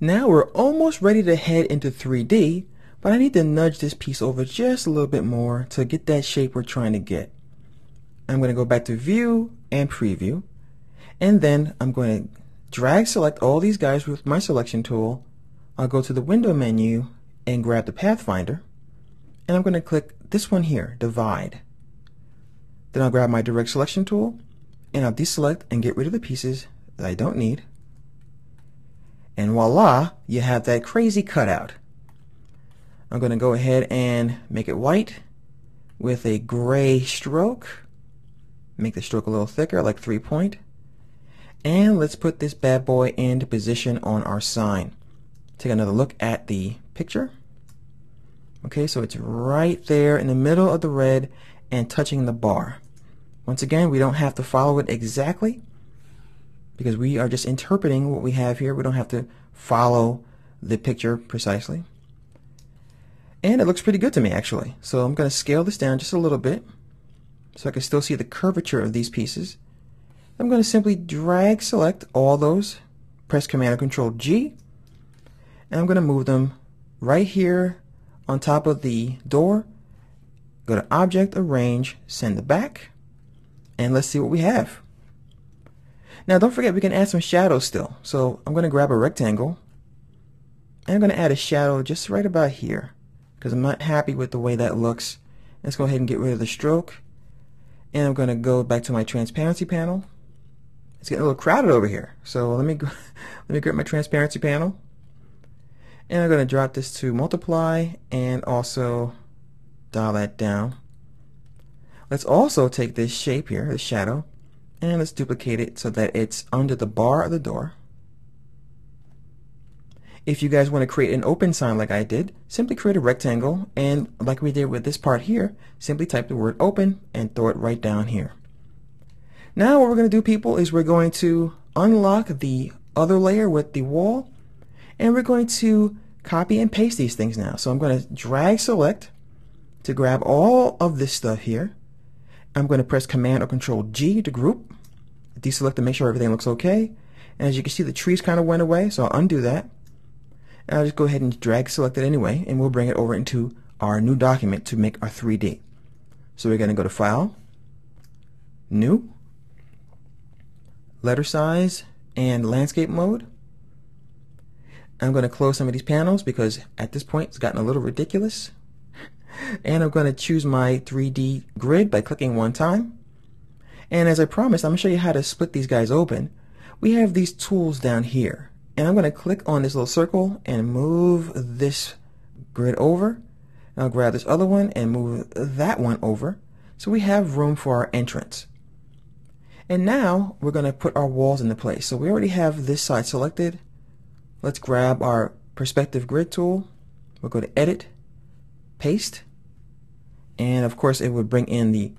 Now we're almost ready to head into 3D, but I need to nudge this piece over just a little bit more to get that shape we're trying to get. I'm going to go back to View and Preview, and then I'm going to drag select all these guys with my selection tool. I'll go to the Window menu and grab the Pathfinder, and I'm going to click this one here, Divide. Then I'll grab my Direct Selection tool, and I'll deselect and get rid of the pieces that I don't need. And voila, you have that crazy cutout. I'm going to go ahead and make it white with a gray stroke. Make the stroke a little thicker, like 3-point. And let's put this bad boy into position on our sign. Take another look at the picture. Okay, so it's right there in the middle of the red and touching the bar. Once again, we don't have to follow it exactly, because we are just interpreting what we have here. We don't have to follow the picture precisely. And it looks pretty good to me, actually. So I'm going to scale this down just a little bit so I can still see the curvature of these pieces. I'm going to simply drag select all those, press Command or Control G, and I'm going to move them right here on top of the door. Go to Object, Arrange, Send to Back, and let's see what we have. Now don't forget, we can add some shadows still. So I'm going to grab a rectangle and I'm going to add a shadow just right about here because I'm not happy with the way that looks. Let's go ahead and get rid of the stroke, and I'm going to go back to my transparency panel. It's getting a little crowded over here, so let me grab my transparency panel, and I'm going to drop this to multiply and also dial that down. Let's also take this shape here, the shadow, and let's duplicate it so that it's under the bar of the door. If you guys want to create an open sign like I did, simply create a rectangle, and like we did with this part here, simply type the word open and throw it right down here. Now what we're going to do, people, is we're going to unlock the other layer with the wall, and we're going to copy and paste these things now. So I'm going to drag select to grab all of this stuff here. I'm going to press Command or Control G to group, deselect to make sure everything looks okay. And as you can see, the trees kind of went away, so I'll undo that. And I'll just go ahead and drag select it anyway, and we'll bring it over into our new document to make our 3D. So we're going to go to File, New, Letter Size, and Landscape Mode. I'm going to close some of these panels because at this point it's gotten a little ridiculous. And I'm going to choose my 3D grid by clicking one time. And as I promised, I'm going to show you how to split these guys open. We have these tools down here, and I'm going to click on this little circle and move this grid over. And I'll grab this other one and move that one over, so we have room for our entrance. And now we're going to put our walls into place. So we already have this side selected. Let's grab our perspective grid tool. We'll go to Edit, Paste, and of course it would bring in the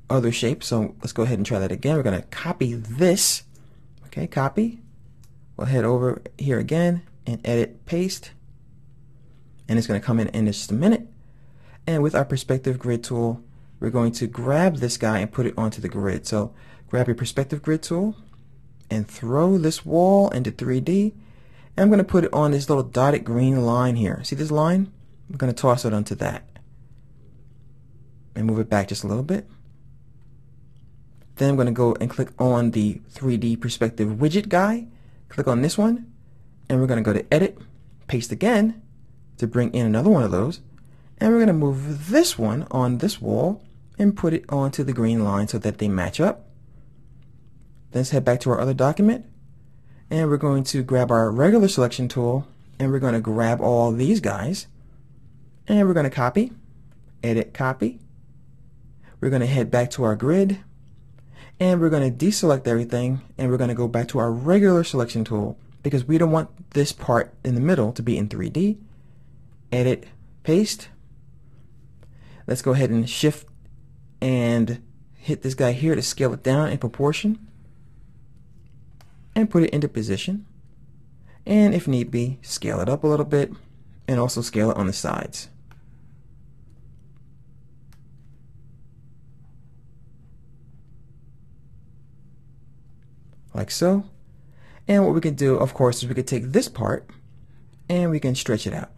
other shape. So let's go ahead and try that again. We're going to copy this. Okay, copy. We'll head over here again and Edit, Paste, and it's going to come in just a minute. And with our perspective grid tool, we're going to grab this guy and put it onto the grid. So grab your perspective grid tool and throw this wall into 3D. And I'm going to put it on this little dotted green line here. See this line? I'm going to toss it onto that and move it back just a little bit. Then I'm going to go and click on the 3D perspective widget guy. Click on this one, and we're going to go to Edit, Paste again to bring in another one of those. And we're going to move this one on this wall and put it onto the green line so that they match up. Then let's head back to our other document, and we're going to grab our regular selection tool, and we're going to grab all these guys, and we're going to copy, Edit, Copy. We're going to head back to our grid, and we're going to deselect everything, and we're going to go back to our regular selection tool because we don't want this part in the middle to be in 3D. Edit, Paste. Let's go ahead and shift and hit this guy here to scale it down in proportion and put it into position, and if need be, scale it up a little bit and also scale it on the sides. Like so. And what we can do, of course, is we could take this part and we can stretch it out.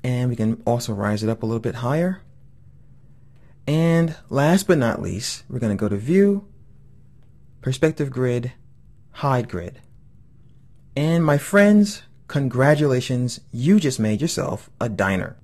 And we can also rise it up a little bit higher. And last but not least, we're going to go to View, Perspective Grid, Hide Grid. And my friends, congratulations, you just made yourself a diner.